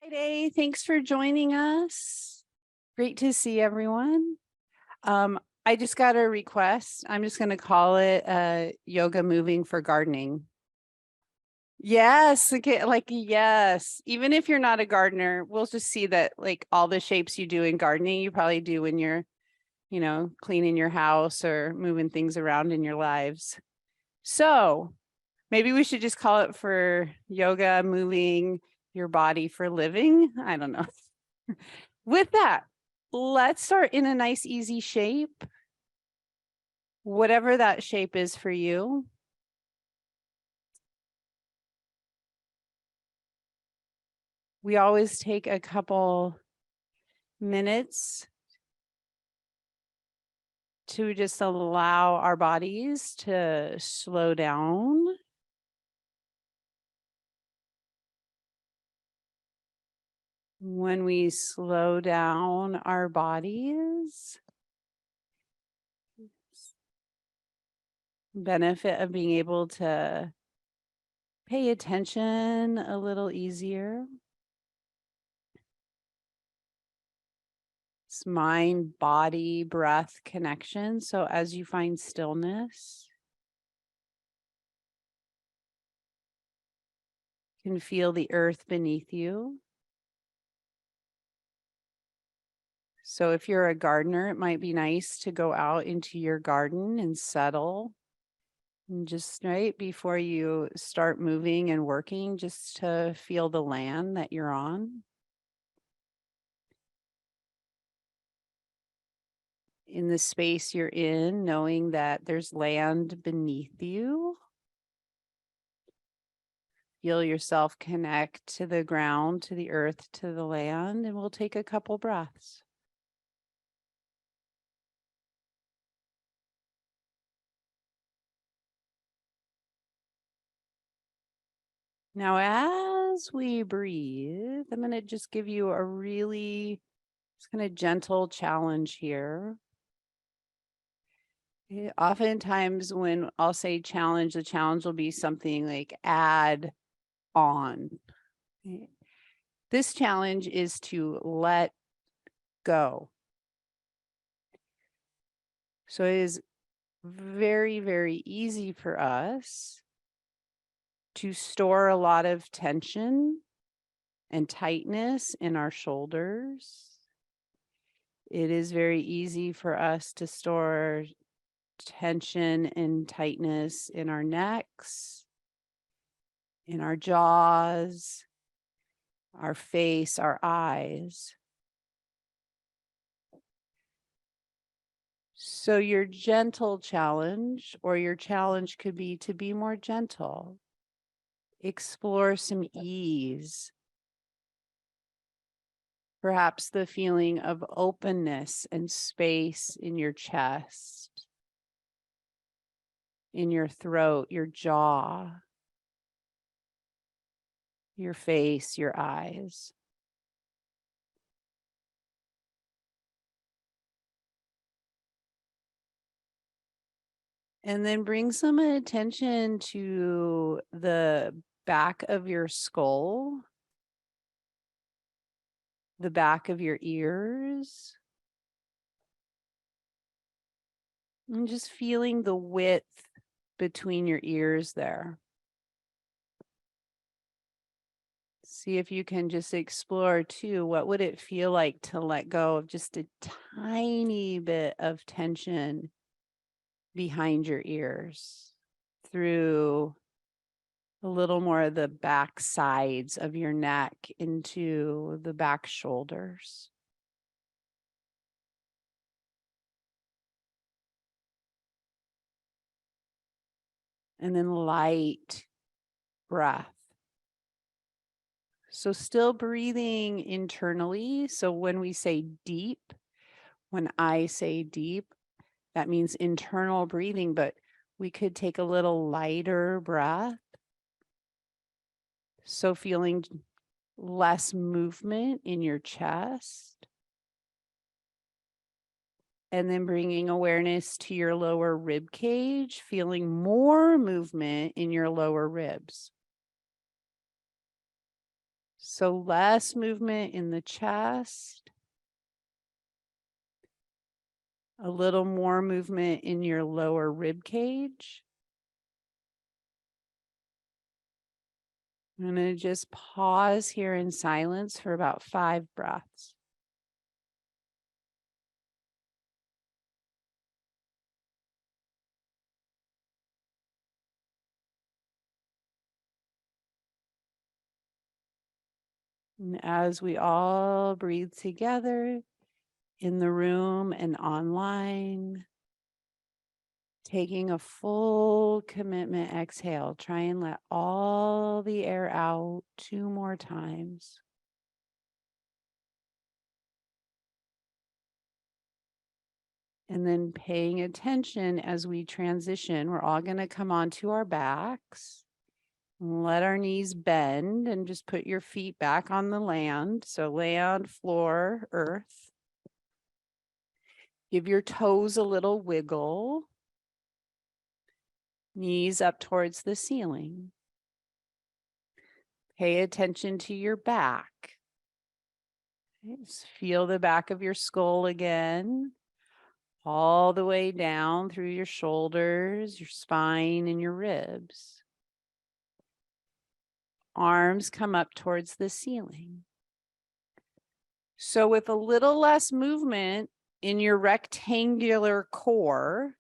Friday. Thanks for joining us. Great to see everyone. I just got a request. I'm just going to call it yoga moving for gardening. Yes, okay, yes. Even if you're not a gardener, we'll just see that like all the shapes you do in gardening, you probably do when you're, cleaning your house or moving things around in your lives. So maybe we should just call it for yoga moving your body for living. I don't know. With that, let's start in a nice, easy shape. Whatever that shape is for you. We always take a couple minutes to just allow our bodies to slow down. When we slow down our bodies, benefit of being able to pay attention a little easier. It's mind, body, breath connection. So as you find stillness, you can feel the earth beneath you. So if you're a gardener, it might be nice to go out into your garden and settle. And just right before you start moving and working, just to feel the land that you're on. In the space you're in, knowing that there's land beneath you. Feel yourself connect to the ground, to the earth, to the land, and we'll take a couple breaths. Now, as we breathe, I'm going to just give you a really kind of gentle challenge here. Oftentimes when I'll say challenge, the challenge will be something like add on. This challenge is to let go. So it is very, very easy for us to store a lot of tension and tightness in our shoulders. It is very easy for us to store tension and tightness in our necks, in our jaws, our face, our eyes. So your gentle challenge, or your challenge could be to be more gentle. Explore some ease. Perhaps the feeling of openness and space in your chest, in your throat, your jaw, your face, your eyes. And then bring some attention to the back of your skull, the back of your ears, and just feeling the width between your ears there. See if you can just explore too, what would it feel like to let go of just a tiny bit of tension behind your ears, through a little more of the back sides of your neck into the back shoulders. And then light breath. So still breathing internally. So when we say deep, when I say deep, that means internal breathing, but we could take a little lighter breath. So feeling less movement in your chest. And then bringing awareness to your lower rib cage, feeling more movement in your lower ribs. So less movement in the chest, a little more movement in your lower rib cage. I'm going to just pause here in silence for about 5 breaths. And as we all breathe together in the room and online, taking a full commitment exhale, try and let all the air out 2 more times. And then paying attention as we transition, we're all going to come onto our backs. Let our knees bend and just put your feet back on the land. So land, floor, earth. Give your toes a little wiggle. Knees up towards the ceiling. Pay attention to your back. Just feel the back of your skull again, all the way down through your shoulders, your spine, and your ribs. Arms come up towards the ceiling. So with a little less movement in your rectangular core,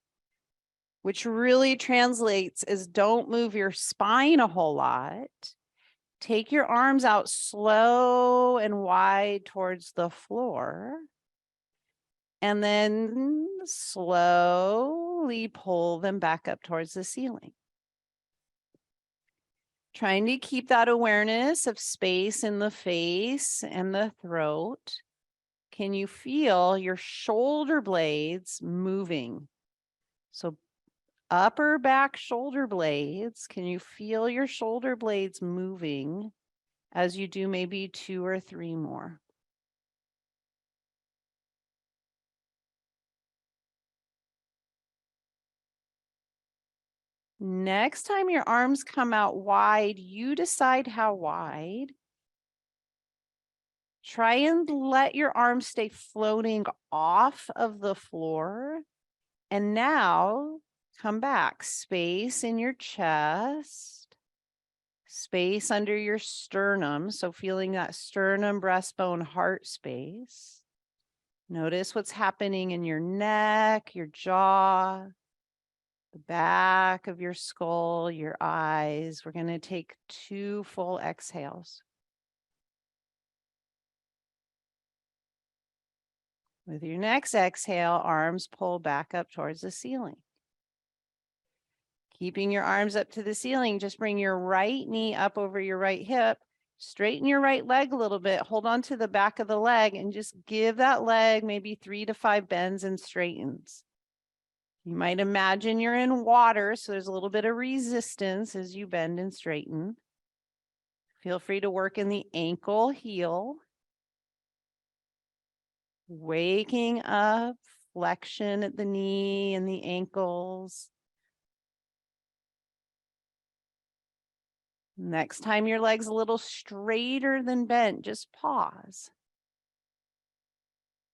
which really translates as don't move your spine a whole lot, take your arms out slow and wide towards the floor, and then slowly pull them back up towards the ceiling. Trying to keep that awareness of space in the face and the throat. Can you feel your shoulder blades moving? So upper back shoulder blades, can you feel your shoulder blades moving as you do maybe 2 or 3 more? Next time your arms come out wide, you decide how wide. Try and let your arms stay floating off of the floor. And now come back, space in your chest, space under your sternum. So feeling that sternum, breastbone, heart space. Notice what's happening in your neck, your jaw, the back of your skull, your eyes. We're going to take 2 full exhales. With your next exhale, arms pull back up towards the ceiling. Keeping your arms up to the ceiling, just bring your right knee up over your right hip. Straighten your right leg a little bit. Hold on to the back of the leg and just give that leg maybe 3 to 5 bends and straightens. You might imagine you're in water, so there's a little bit of resistance as you bend and straighten. Feel free to work in the ankle heel. Waking up, flexion at the knee and the ankles. Next time your leg's a little straighter than bent, just pause.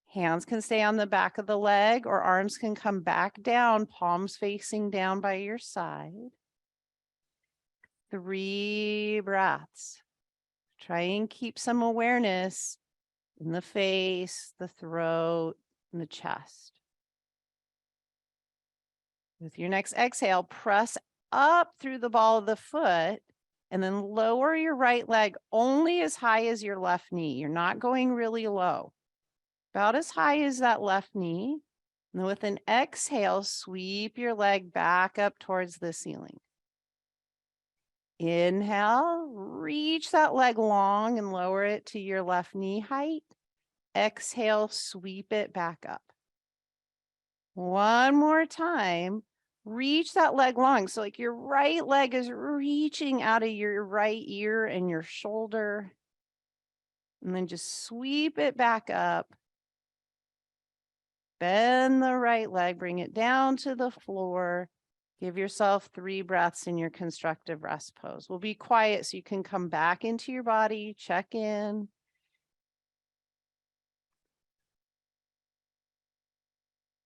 Hands can stay on the back of the leg or arms can come back down, palms facing down by your side. 3 breaths. Try and keep some awareness in the face, the throat, and the chest. With your next exhale, press up through the ball of the foot and then lower your right leg only as high as your left knee. You're not going really low. About as high as that left knee. And then with an exhale, sweep your leg back up towards the ceiling. Inhale, reach that leg long and lower it to your left knee height. Exhale, sweep it back up. One more time. Reach that leg long. So like your right leg is reaching out of your right ear and your shoulder. And then just sweep it back up. Bend the right leg, bring it down to the floor. Give yourself 3 breaths in your constructive rest pose. We'll be quiet so you can come back into your body, check in.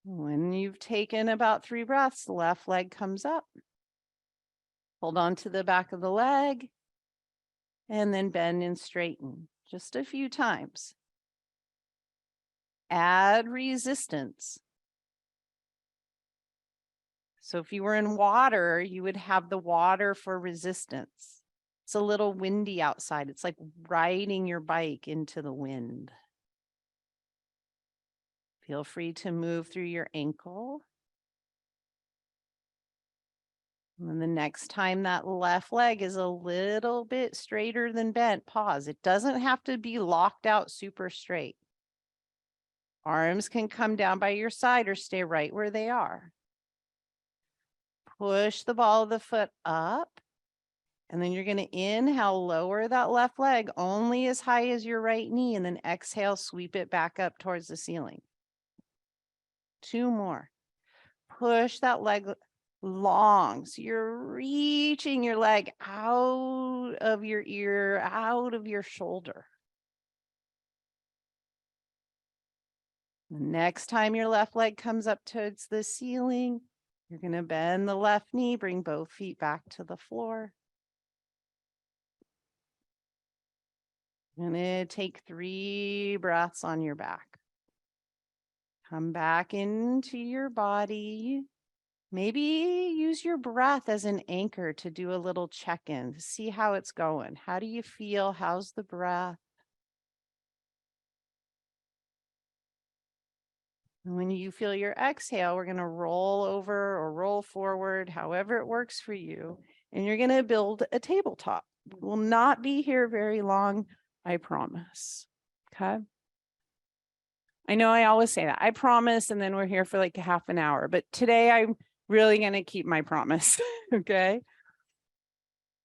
When you've taken about 3 breaths, the left leg comes up. Hold on to the back of the leg and then bend and straighten just a few times. Add resistance. So if you were in water, you would have the water for resistance. It's a little windy outside. It's like riding your bike into the wind. Feel free to move through your ankle. And then the next time that left leg is a little bit straighter than bent, pause. It doesn't have to be locked out super straight. Arms can come down by your side or stay right where they are. Push the ball of the foot up, and then you're going to inhale, lower that left leg only as high as your right knee, and then exhale, sweep it back up towards the ceiling. 2 more. Push that leg long, so you're reaching your leg out of your ear, out of your shoulder. The next time your left leg comes up towards the ceiling, you're going to bend the left knee, bring both feet back to the floor. You're going to take 3 breaths on your back. Come back into your body. Maybe use your breath as an anchor to do a little check-in, to see how it's going. How do you feel? How's the breath? And when you feel your exhale, we're going to roll over or roll forward, however it works for you. And you're going to build a tabletop. We will not be here very long, I promise. Okay. I know I always say that. I promise, and then we're here for like a half an hour. But today I'm really going to keep my promise. Okay.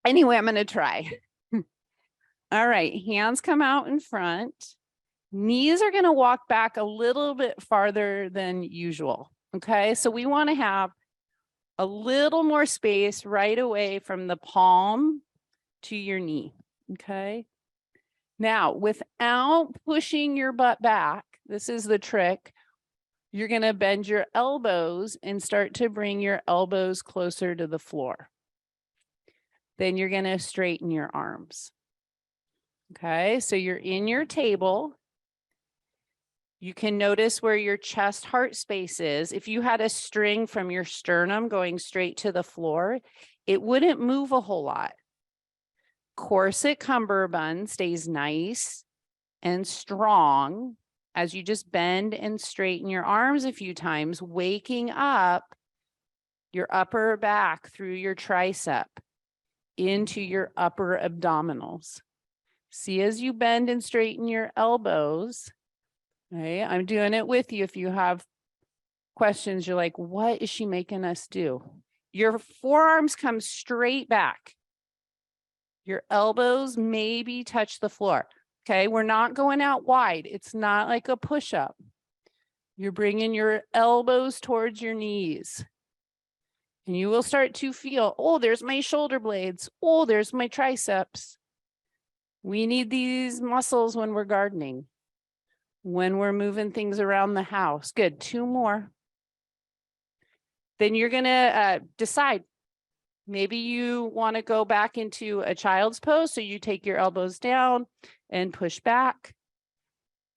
Anyway, I'm going to try. All right. Hands come out in front. Knees are going to walk back a little bit farther than usual. Okay. So we want to have a little more space right away from the palm to your knee. Okay. Now, without pushing your butt back, this is the trick. You're going to bend your elbows and start to bring your elbows closer to the floor. Then you're going to straighten your arms. Okay, so you're in your table. You can notice where your chest heart space is. If you had a string from your sternum going straight to the floor, it wouldn't move a whole lot. Corset cummerbund stays nice and strong as you just bend and straighten your arms a few times, waking up your upper back through your tricep into your upper abdominals. See, as you bend and straighten your elbows, okay, I'm doing it with you. If you have questions, you're like, what is she making us do? Your forearms come straight back. Your elbows maybe touch the floor. Okay, we're not going out wide. It's not like a push-up. You're bringing your elbows towards your knees. And you will start to feel, oh, there's my shoulder blades. Oh, there's my triceps. We need these muscles when we're gardening, when we're moving things around the house. Good, 2 more. Then you're gonna decide, maybe you wanna go back into a child's pose, so you take your elbows down and push back.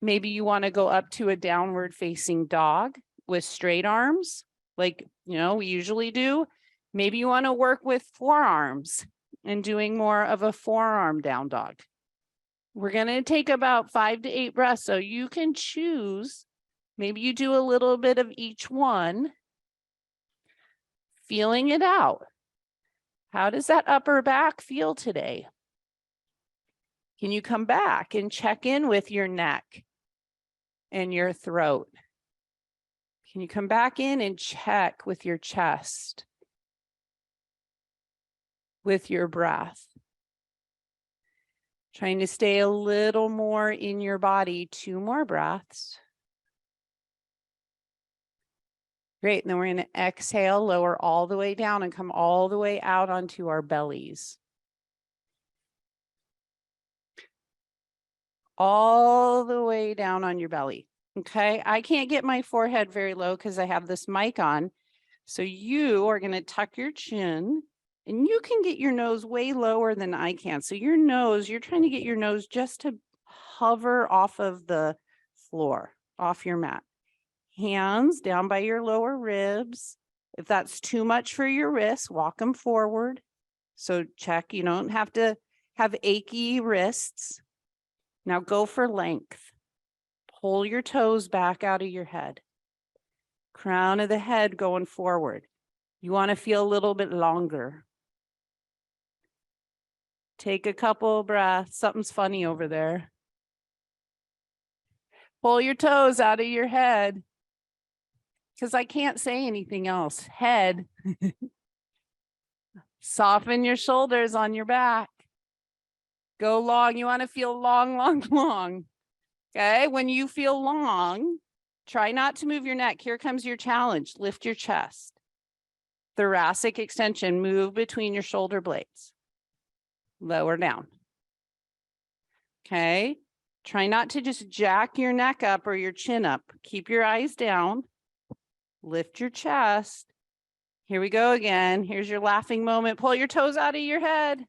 Maybe you wanna go up to a downward facing dog with straight arms, like we usually do. Maybe you wanna work with forearms and doing more of a forearm down dog. We're going to take about 5 to 8 breaths, so you can choose. Maybe you do a little bit of each one, feeling it out. How does that upper back feel today? Can you come back and check in with your neck and your throat? Can you come back in and check with your chest, with your breath? Trying to stay a little more in your body. 2 more breaths. Great. And then we're going to exhale, lower all the way down and come all the way out onto our bellies. All the way down on your belly. Okay. I can't get my forehead very low because I have this mic on. So you are going to tuck your chin and you can get your nose way lower than I can. So your nose, you're trying to get your nose just to hover off of the floor, off your mat. Hands down by your lower ribs. If that's too much for your wrists, walk them forward. So check, you don't have to have achy wrists. Now go for length. Pull your toes back out of your head. Crown of the head going forward. You want to feel a little bit longer. Take a couple breaths. Something's funny over there. Pull your toes out of your head. Because I can't say anything else. Head. Soften your shoulders on your back. Go long. You want to feel long, long, long. Okay. When you feel long, try not to move your neck. Here comes your challenge. Lift your chest. Thoracic extension. Move between your shoulder blades. Lower down. Okay. Try not to just jack your neck up or your chin up. Keep your eyes down. Lift your chest. Here we go again. Here's your laughing moment. Pull your toes out of your head.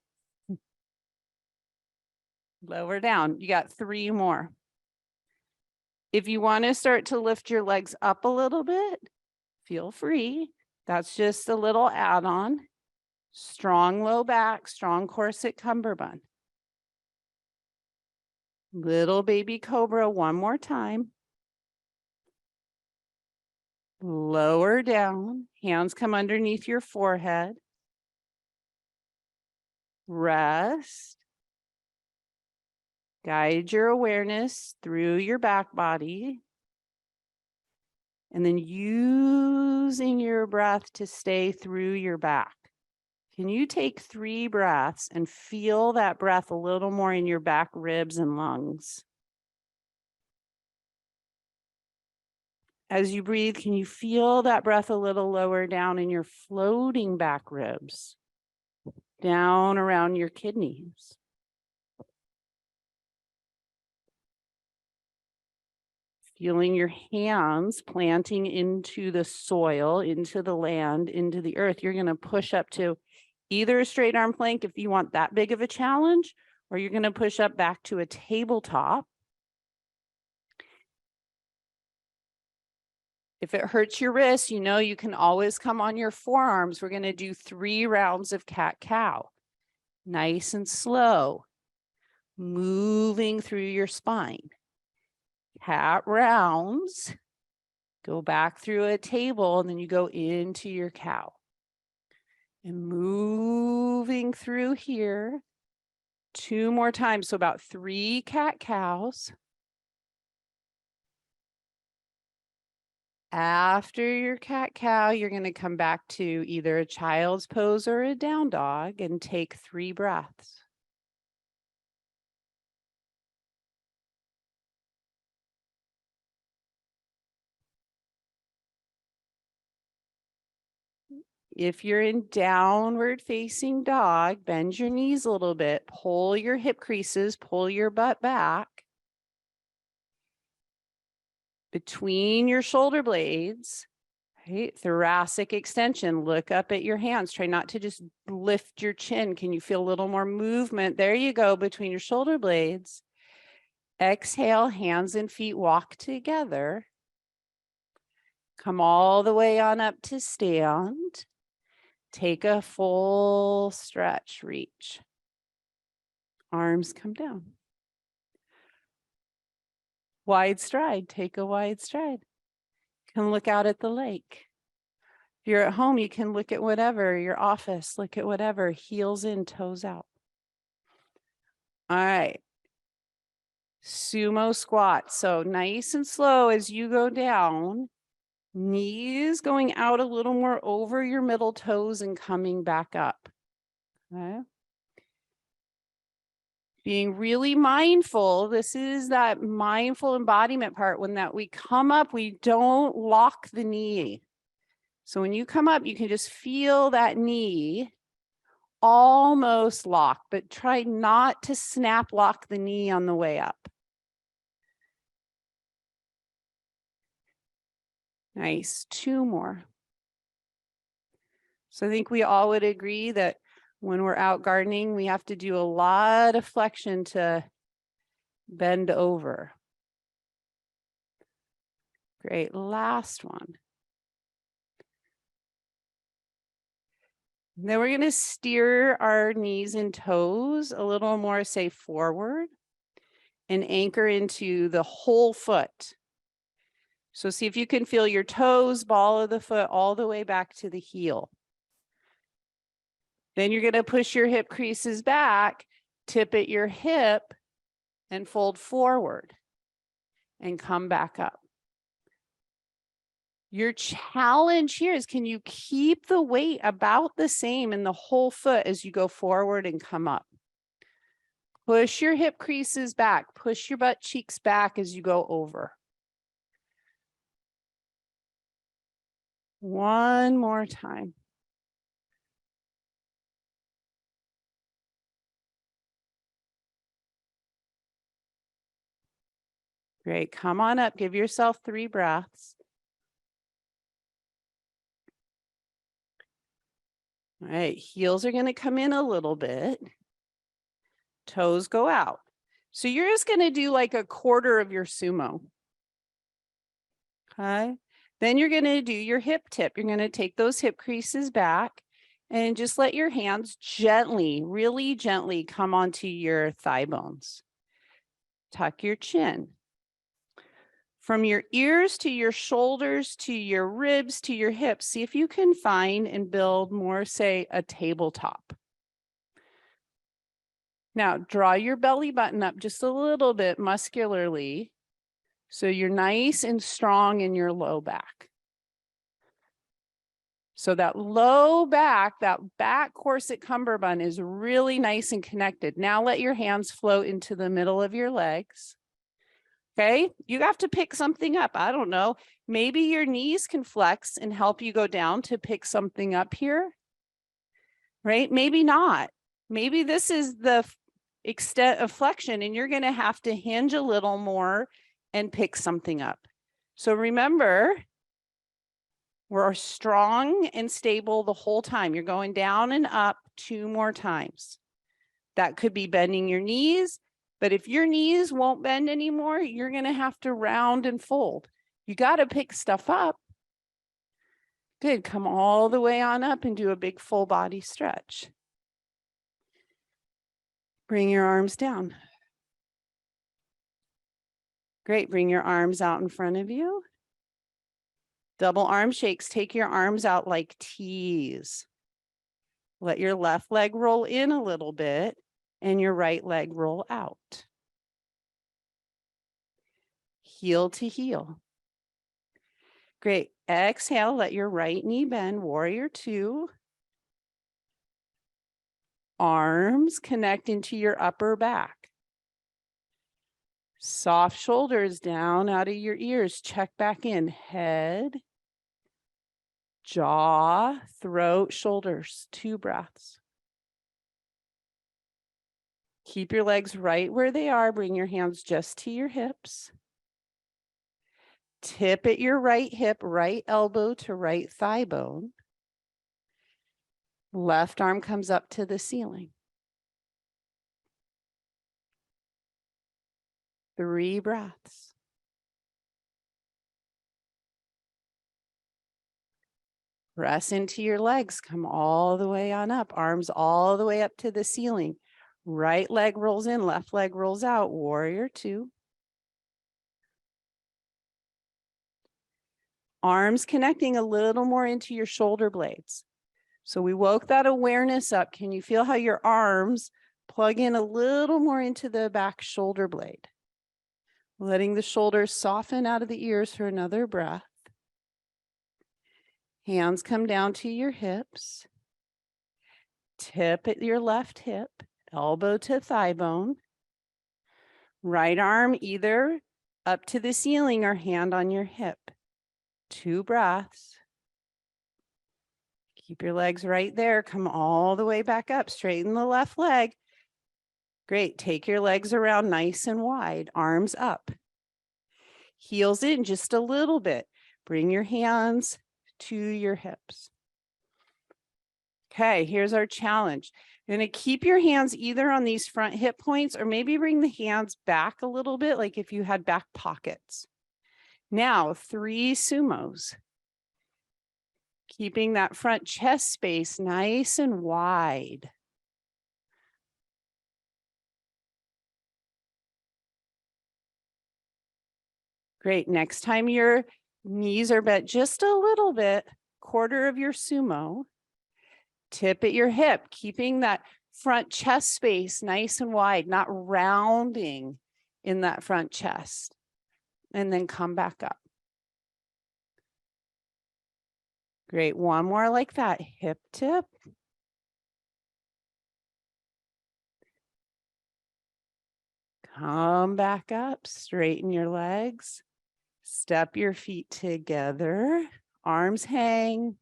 Lower down. You got 3 more. If you want to start to lift your legs up a little bit, feel free. That's just a little add-on. Strong low back, strong corset cummerbund. Little baby cobra one more time. Lower down. Hands come underneath your forehead. Rest. Guide your awareness through your back body. And then using your breath to stay through your back. Can you take 3 breaths and feel that breath a little more in your back ribs and lungs? As you breathe, can you feel that breath a little lower down in your floating back ribs? Down around your kidneys. Feeling your hands planting into the soil, into the land, into the earth. You're going to push up to either a straight arm plank if you want that big of a challenge, or you're going to push up back to a tabletop. If it hurts your wrists, you know you can always come on your forearms. We're going to do 3 rounds of cat-cow. Nice and slow. Moving through your spine. Cat rounds. Go back through a table and then you go into your cow. And moving through here. 2 more times. So about 3 cat-cows. After your cat-cow, you're going to come back to either a child's pose or a down dog and take 3 breaths. If you're in downward facing dog, bend your knees a little bit, pull your hip creases, pull your butt back. Between your shoulder blades, right? Thoracic extension, look up at your hands. Try not to just lift your chin. Can you feel a little more movement? There you go, between your shoulder blades. Exhale, hands and feet walk together. Come all the way on up to stand. Take a full stretch, reach. Arms come down. Wide stride, take a wide stride. You can look out at the lake. If you're at home, you can look at whatever, your office, look at whatever, heels in, toes out. All right. Sumo squat. So nice and slow as you go down, knees going out a little more over your middle toes and coming back up. Okay. Being really mindful. This is that mindful embodiment part. When that we come up, we don't lock the knee. So when you come up, you can just feel that knee almost lock, but try not to snap lock the knee on the way up. Nice, 2 more. So I think we all would agree that when we're out gardening, we have to do a lot of flexion to bend over. Great, last one. Then we're going to steer our knees and toes a little more, say, forward and anchor into the whole foot. So see if you can feel your toes, ball of the foot, all the way back to the heel. Then you're going to push your hip creases back, tip at your hip, and fold forward and come back up. Your challenge here is, can you keep the weight about the same in the whole foot as you go forward and come up? Push your hip creases back, push your butt cheeks back as you go over. One more time. Great, come on up, give yourself 3 breaths. All right, heels are going to come in a little bit. Toes go out. So you're just going to do like a quarter of your sumo. Okay. Then you're going to do your hip tip. You're going to take those hip creases back and just let your hands gently, really gently come onto your thigh bones. Tuck your chin. From your ears to your shoulders to your ribs to your hips, see if you can find and build more, say, a tabletop. Now, draw your belly button up just a little bit muscularly so you're nice and strong in your low back. So that low back, that back corset cummerbund is really nice and connected. Now let your hands float into the middle of your legs. Okay, you have to pick something up. I don't know. Maybe your knees can flex and help you go down to pick something up here, right? Maybe not. Maybe this is the extent of flexion and you're going to have to hinge a little more and pick something up. So remember, we're strong and stable the whole time. You're going down and up 2 more times. That could be bending your knees. But if your knees won't bend anymore, you're going to have to round and fold. You got to pick stuff up. Good. Come all the way on up and do a big full body stretch. Bring your arms down. Great. Bring your arms out in front of you. Double arm shakes. Take your arms out like T's. Let your left leg roll in a little bit and your right leg roll out. Heel to heel. Great. Exhale, let your right knee bend, warrior 2. Arms connect into your upper back. Soft shoulders down out of your ears. Check back in. Head, jaw, throat, shoulders. 2 breaths. Keep your legs right where they are. Bring your hands just to your hips. Tip at your right hip, right elbow to right thigh bone. Left arm comes up to the ceiling. 3 breaths. Press into your legs. Come all the way on up. Arms all the way up to the ceiling. Right leg rolls in, left leg rolls out. Warrior 2. Arms connecting a little more into your shoulder blades. So we woke that awareness up. Can you feel how your arms plug in a little more into the back shoulder blade? Letting the shoulders soften out of the ears for another breath. Hands come down to your hips. Tip at your left hip, elbow to thigh bone. Right arm either up to the ceiling or hand on your hip. 2 breaths. Keep your legs right there. Come all the way back up. Straighten the left leg. Great. Take your legs around nice and wide. Arms up. Heels in just a little bit. Bring your hands to your hips. Okay, here's our challenge. You're going to keep your hands either on these front hip points or maybe bring the hands back a little bit, like if you had back pockets. Now, 3 sumos. Keeping that front chest space nice and wide. Great. Next time your knees are bent just a little bit, quarter of your sumo, tip at your hip, keeping that front chest space nice and wide, not rounding in that front chest. And then come back up. Great. One more like that. Hip tip. Come back up. Straighten your legs. Step your feet together. Arms hang.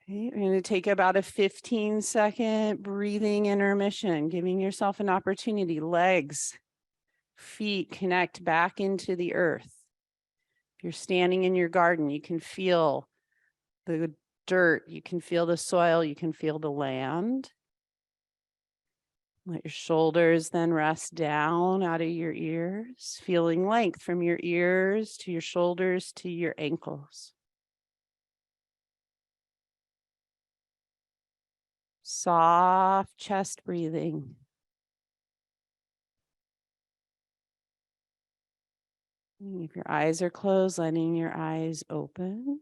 Okay, we're going to take about a 15-second breathing intermission, giving yourself an opportunity. Legs, feet connect back into the earth. If you're standing in your garden, you can feel the dirt, you can feel the soil, you can feel the land. Let your shoulders then rest down out of your ears, feeling length from your ears to your shoulders to your ankles. Soft chest breathing. If your eyes are closed, letting your eyes open.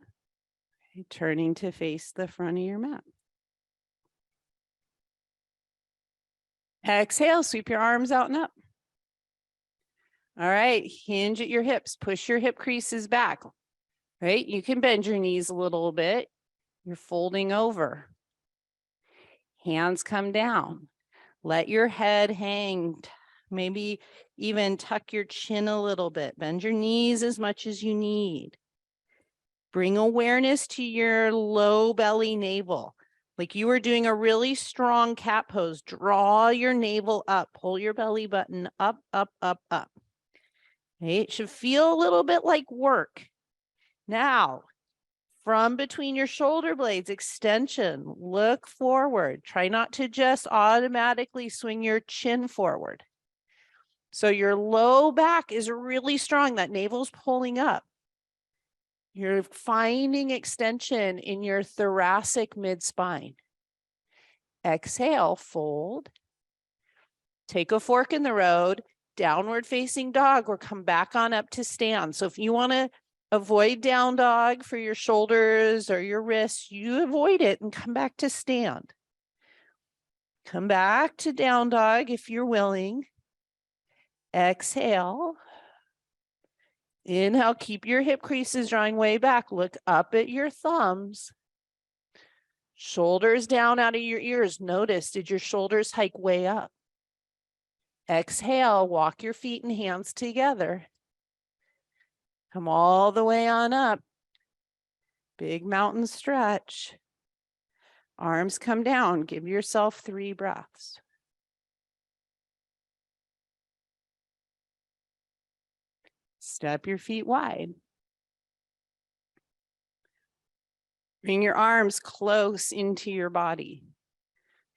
Okay, turning to face the front of your mat. Exhale, sweep your arms out and up. All right, hinge at your hips. Push your hip creases back. Right, you can bend your knees a little bit. You're folding over. Hands come down. Let your head hang. Maybe even tuck your chin a little bit. Bend your knees as much as you need. Bring awareness to your low belly navel. Like you are doing a really strong cat pose. Draw your navel up. Pull your belly button up, up, up, up. Okay, it should feel a little bit like work. Now, from between your shoulder blades, extension, look forward. Try not to just automatically swing your chin forward. So your low back is really strong. That navel's pulling up. You're finding extension in your thoracic mid-spine. Exhale, fold. Take a fork in the road, downward facing dog, or come back on up to stand. So if you want to avoid down dog for your shoulders or your wrists, you avoid it and come back to stand. Come back to down dog if you're willing. Exhale. Inhale, keep your hip creases drawing way back. Look up at your thumbs. Shoulders down out of your ears. Notice, did your shoulders hike way up? Exhale, walk your feet and hands together. Come all the way on up. Big mountain stretch. Arms come down. Give yourself 3 breaths. Step your feet wide. Bring your arms close into your body.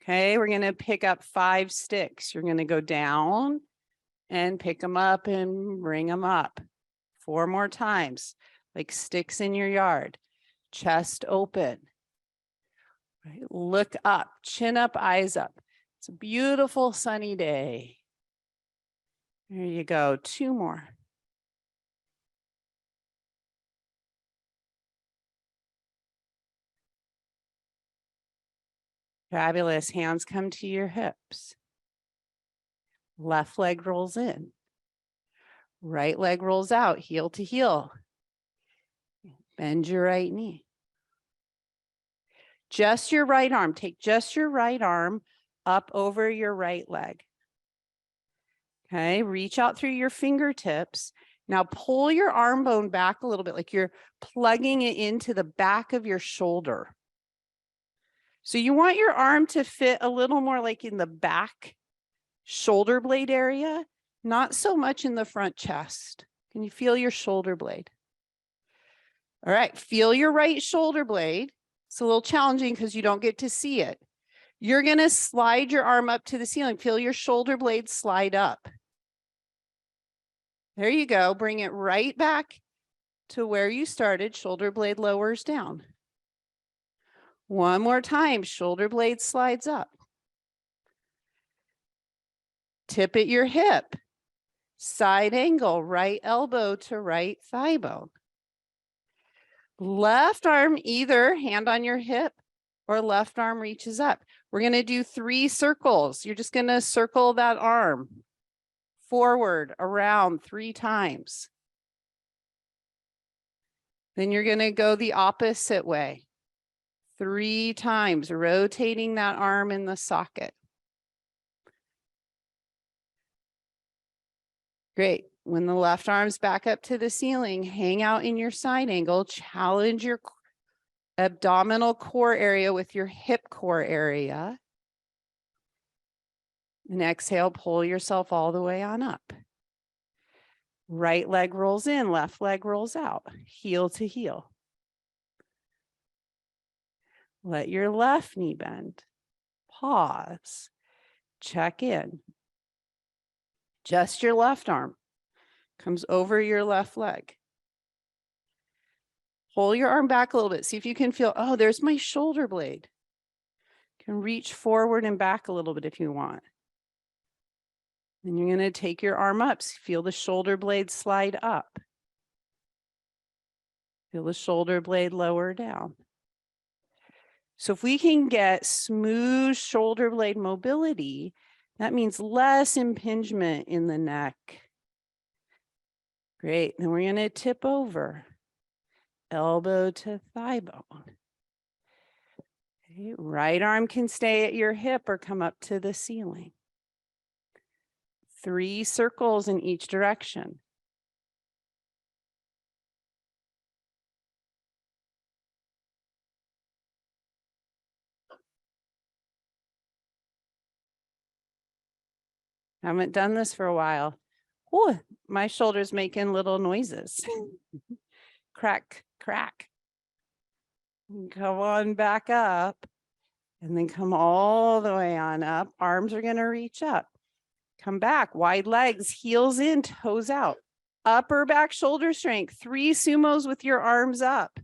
Okay, we're going to pick up 5 sticks. You're going to go down and pick them up and bring them up. 4 more times, like sticks in your yard. Chest open. Right, look up, chin up, eyes up. It's a beautiful sunny day. There you go. 2 more. Fabulous. Hands come to your hips. Left leg rolls in. Right leg rolls out, heel to heel. Bend your right knee. Just your right arm. Take just your right arm up over your right leg. Okay, reach out through your fingertips Now pull your arm bone back a little bit, like you're plugging it into the back of your shoulder. So you want your arm to fit a little more like in the back shoulder blade area, not so much in the front chest. Can you feel your shoulder blade? All right, feel your right shoulder blade. It's a little challenging because you don't get to see it. You're going to slide your arm up to the ceiling. Feel your shoulder blade slide up. There you go. Bring it right back to where you started. Shoulder blade lowers down. One more time. Shoulder blade slides up. Tip at your hip. Side angle. Right elbow to right thigh bone. Left arm, either hand on your hip or left arm reaches up. We're going to do 3 circles. You're just going to circle that arm forward, around 3 times. Then you're going to go the opposite way 3 times, rotating that arm in the socket. Great. When the left arm's back up to the ceiling, hang out in your side angle, challenge your abdominal core area with your hip core area. And exhale, pull yourself all the way on up. Right leg rolls in, left leg rolls out, heel to heel. Let your left knee bend. Pause. Check in. Just your left arm comes over your left leg. Pull your arm back a little bit. See if you can feel, oh, there's my shoulder blade. You can reach forward and back a little bit if you want. And you're going to take your arm up. Feel the shoulder blade slide up. Feel the shoulder blade lower down. So if we can get smooth shoulder blade mobility, that means less impingement in the neck. Great. Then we're going to tip over. Elbow to thigh bone. Okay. Right arm can stay at your hip or come up to the ceiling. 3 circles in each direction. Haven't done this for a while. Oh, my shoulder's making little noises. Crack, crack. Come on back up. And then come all the way on up. Arms are going to reach up. Come back, wide legs, heels in, toes out. Upper back shoulder strength, 3 sumos with your arms up.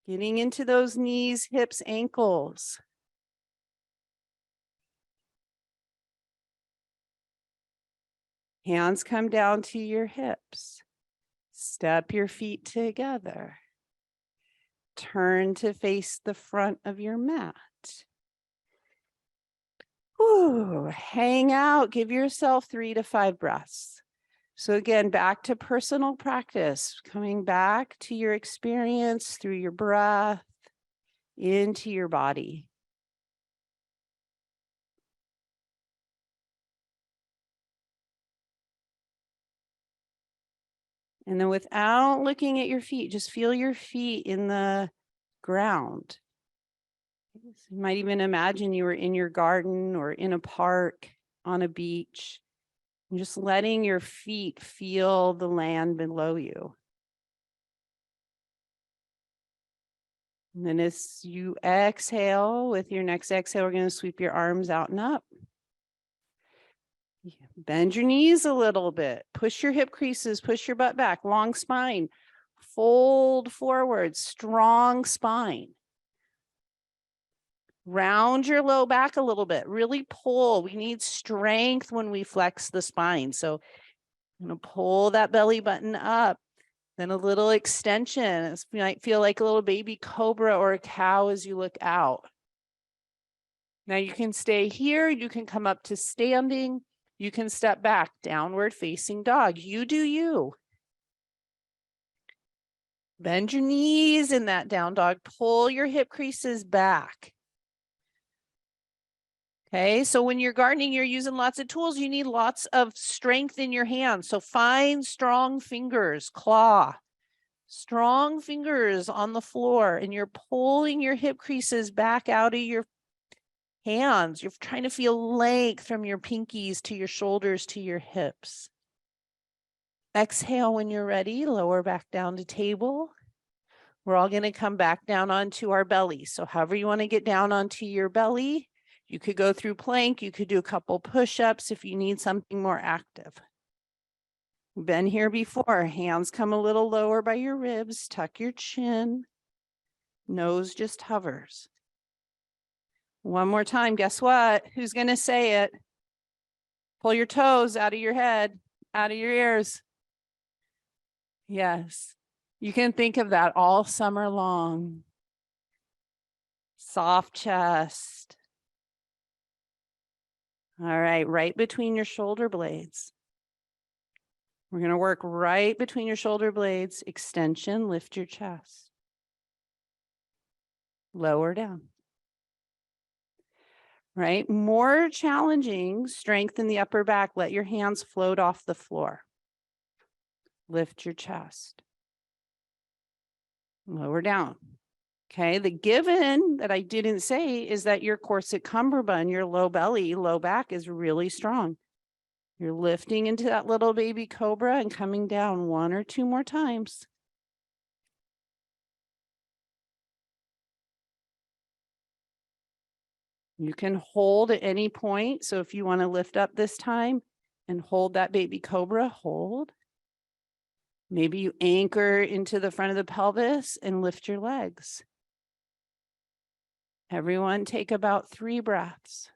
Getting into those knees, hips, ankles. Hands come down to your hips. Step your feet together. Turn to face the front of your mat. Ooh, hang out, give yourself 3 to 5 breaths. So again, back to personal practice, coming back to your experience through your breath into your body. And then without looking at your feet, just feel your feet in the ground. You might even imagine you were in your garden or in a park, on a beach, and just letting your feet feel the land below you. And then as you exhale, with your next exhale, we're going to sweep your arms out and up. Bend your knees a little bit. Push your hip creases, push your butt back, long spine. Fold forward, strong spine. Round your low back a little bit, really pull. We need strength when we flex the spine. So I'm going to pull that belly button up, then a little extension. It might feel like a little baby cobra or a cow as you look out. Now you can stay here. You can come up to standing. You can step back, downward facing dog. You do you. Bend your knees in that down dog. Pull your hip creases back. Okay, so when you're gardening, you're using lots of tools. You need lots of strength in your hands. So find strong fingers, claw, strong fingers on the floor, and you're pulling your hip creases back out of your hands. You're trying to feel length from your pinkies to your shoulders to your hips. Exhale when you're ready, lower back down to table. We're all going to come back down onto our belly. So however you want to get down onto your belly, you could go through plank, you could do a couple push-ups if you need something more active. Been here before, hands come a little lower by your ribs, tuck your chin, nose just hovers. One more time, guess what? Who's going to say it? Pull your toes out of your head, out of your ears. Yes, you can think of that all summer long. Soft chest. All right between your shoulder blades. We're going to work right between your shoulder blades. Extension, lift your chest. Lower down. Right? More challenging, strengthen the upper back. Let your hands float off the floor. Lift your chest. Lower down. Okay, the given that I didn't say is that your corset cummerbund, your low belly, low back is really strong. You're lifting into that little baby cobra and coming down 1 or 2 more times. You can hold at any point. So if you want to lift up this time and hold that baby cobra, hold. Maybe you anchor into the front of the pelvis and lift your legs. Everyone take about 3 breaths.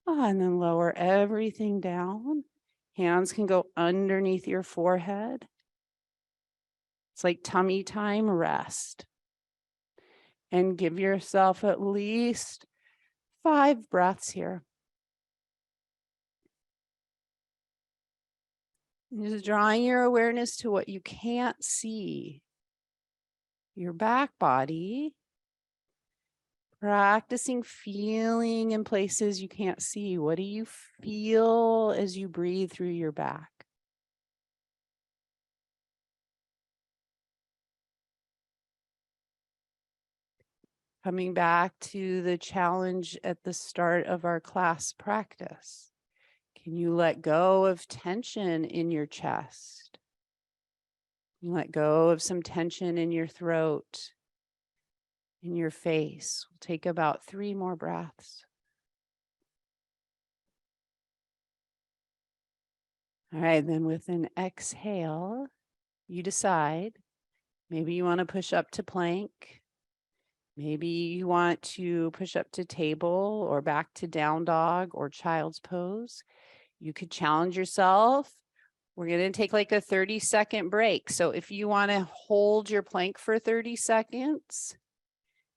And then lower everything down. Hands can go underneath your forehead. It's like tummy time, rest. And give yourself at least 5 breaths here. Just drawing your awareness to what you can't see. Your back body. Practicing feeling in places you can't see. What do you feel as you breathe through your back? Coming back to the challenge at the start of our class practice. Can you let go of tension in your chest? Let go of some tension in your throat, in your face. We'll take about 3 more breaths. All right, then with an exhale, you decide, maybe you want to push up to plank. Maybe you want to push up to table or back to down dog or child's pose. You could challenge yourself. We're going to take like a 30-second break. So if you want to hold your plank for 30 seconds,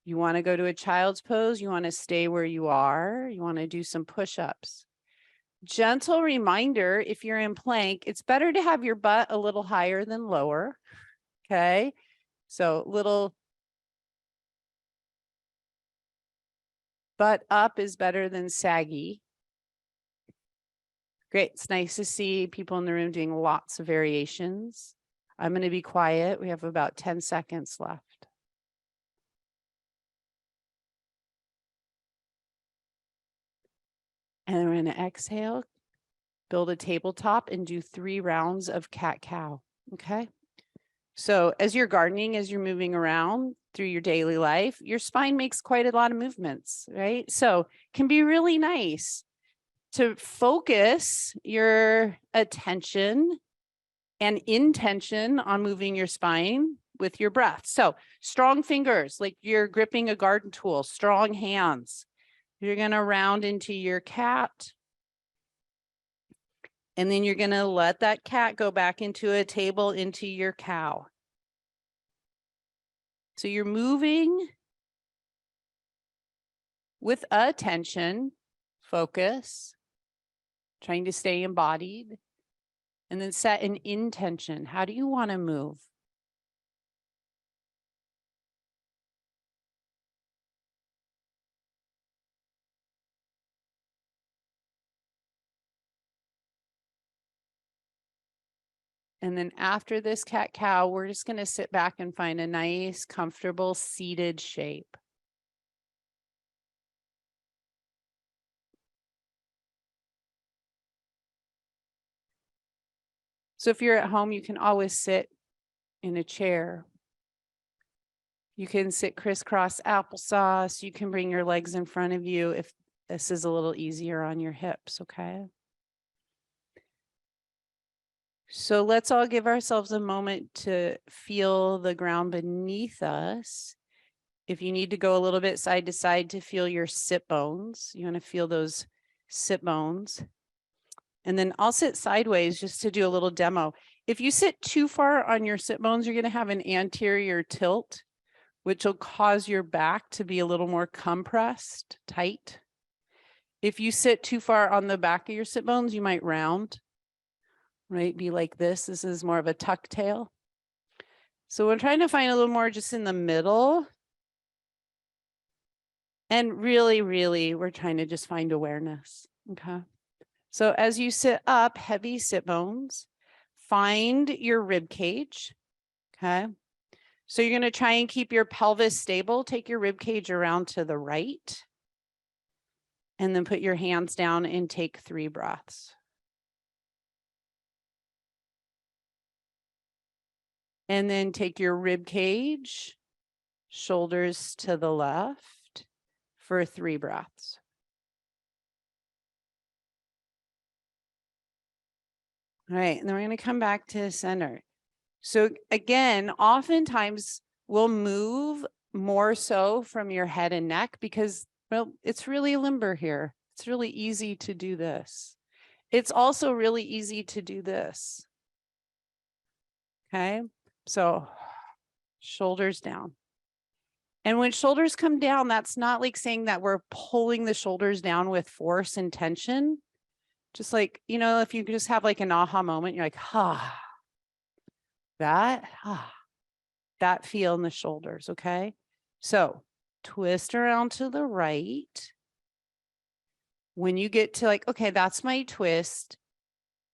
you want to go to a child's pose, you want to stay where you are, you want to do some push-ups. Gentle reminder, if you're in plank, it's better to have your butt a little higher than lower. Okay, so little butt up is better than saggy. Great, it's nice to see people in the room doing lots of variations. I'm going to be quiet. We have about 10 seconds left. And then we're going to exhale, build a tabletop, and do 3 rounds of cat-cow. Okay. So as you're gardening, as you're moving around through your daily life, your spine makes quite a lot of movements, right? So it can be really nice to focus your attention and intention on moving your spine with your breath. So strong fingers, like you're gripping a garden tool, strong hands. You're going to round into your cat. And then you're going to let that cat go back into a table, into your cow. So you're moving with attention, focus, trying to stay embodied, and then set an intention. How do you want to move? And then after this cat-cow, we're just going to sit back and find a nice, comfortable, seated shape. So if you're at home, you can always sit in a chair. You can sit crisscross applesauce. You can bring your legs in front of you if this is a little easier on your hips, okay? So let's all give ourselves a moment to feel the ground beneath us. If you need to go a little bit side to side to feel your sit bones, you want to feel those sit bones. And then I'll sit sideways just to do a little demo. If you sit too far on your sit bones, you're going to have an anterior tilt, which will cause your back to be a little more compressed, tight. If you sit too far on the back of your sit bones, you might round, right? Be like this. This is more of a tuck tail. So we're trying to find a little more just in the middle. And really, we're trying to just find awareness, okay? So as you sit up, heavy sit bones, find your rib cage, okay? So you're gonna try and keep your pelvis stable. Take your rib cage around to the right. And then put your hands down and take 3 breaths. And then take your rib cage, shoulders to the left for 3 breaths. All right, and then we're going to come back to center. So again, oftentimes we'll move more so from your head and neck because, well, it's really limber here. It's really easy to do this. It's also really easy to do this. Okay, so shoulders down. And when shoulders come down, that's not like saying that we're pulling the shoulders down with force and tension. Just like, you know, if you just have like an aha moment, you're like, that feel in the shoulders, okay? So twist around to the right. When you get to like, okay, that's my twist,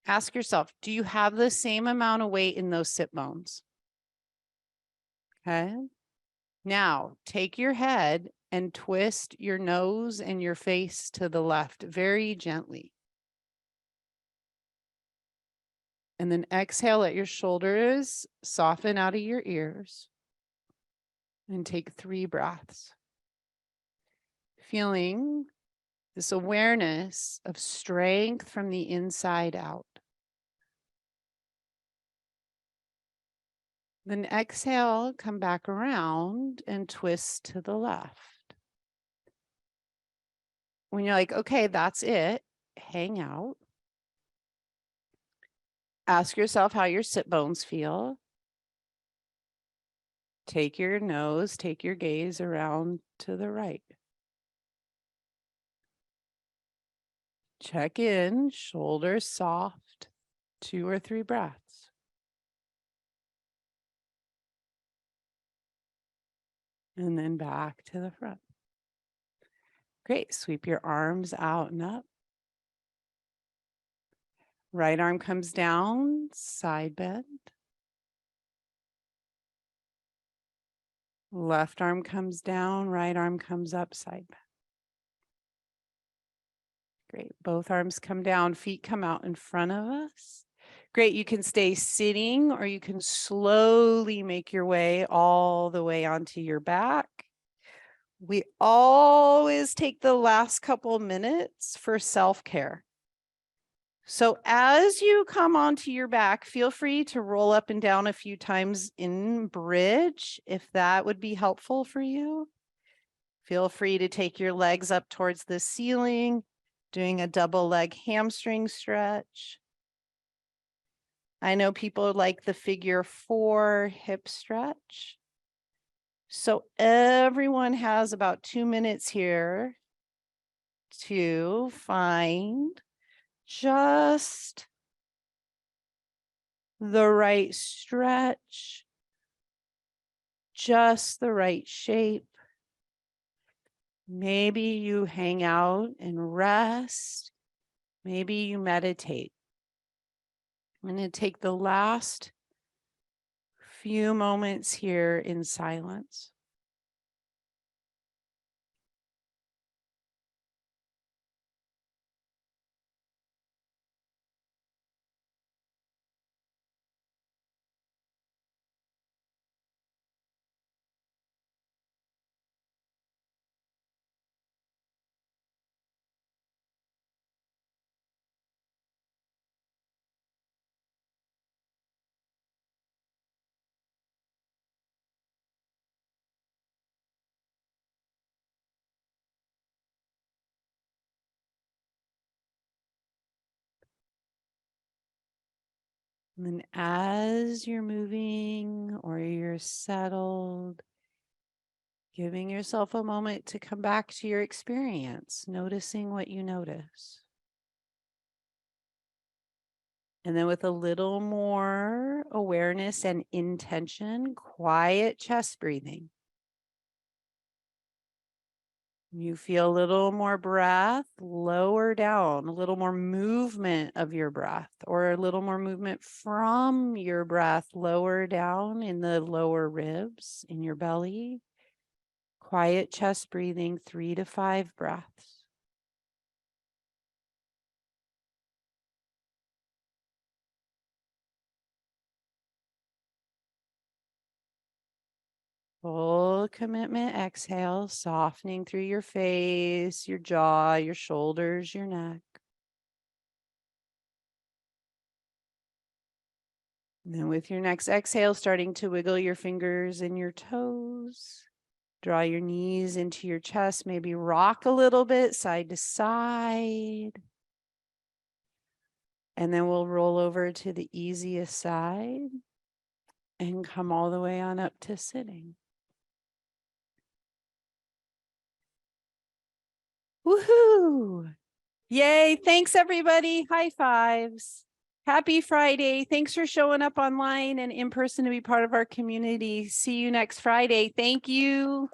ask yourself, do you have the same amount of weight in those sit bones? Okay. Now take your head and twist your nose and your face to the left very gently. And then exhale, let your shoulders soften out of your ears. And take 3 breaths. Feeling this awareness of strength from the inside out. Then exhale, come back around and twist to the left. When you're like, okay, that's it, hang out. Ask yourself how your sit bones feel. Take your nose, take your gaze around to the right. Check in, shoulders soft, 2 or 3 breaths. And then back to the front. Great, sweep your arms out and up. Right arm comes down, side bend. Left arm comes down, right arm comes up, side bend. Great, both arms come down, feet come out in front of us. Great, you can stay sitting or you can slowly make your way all the way onto your back. We always take the last couple minutes for self-care. So as you come onto your back, feel free to roll up and down a few times in bridge, if that would be helpful for you. Feel free to take your legs up towards the ceiling, doing a double leg hamstring stretch. I know people like the figure 4 hip stretch. So everyone has about 2 minutes here to find just the right stretch, just the right shape. Maybe you hang out and rest. Maybe you meditate. I'm going to take the last few moments here in silence. And then as you're moving or you're settled, giving yourself a moment to come back to your experience, noticing what you notice. And then with a little more awareness and intention, quiet chest breathing. You feel a little more breath, lower down, a little more movement of your breath, or a little more movement from your breath, lower down in the lower ribs, in your belly. Quiet chest breathing, 3 to 5 breaths. Full commitment exhale, softening through your face, your jaw, your shoulders, your neck. And then with your next exhale, starting to wiggle your fingers and your toes. Draw your knees into your chest, maybe rock a little bit side to side. And then we'll roll over to the easiest side and come all the way on up to sitting. Woohoo! Yay. Thanks, everybody. High fives. Happy Friday. Thanks for showing up online and in person to be part of our community. See you next Friday. Thank you.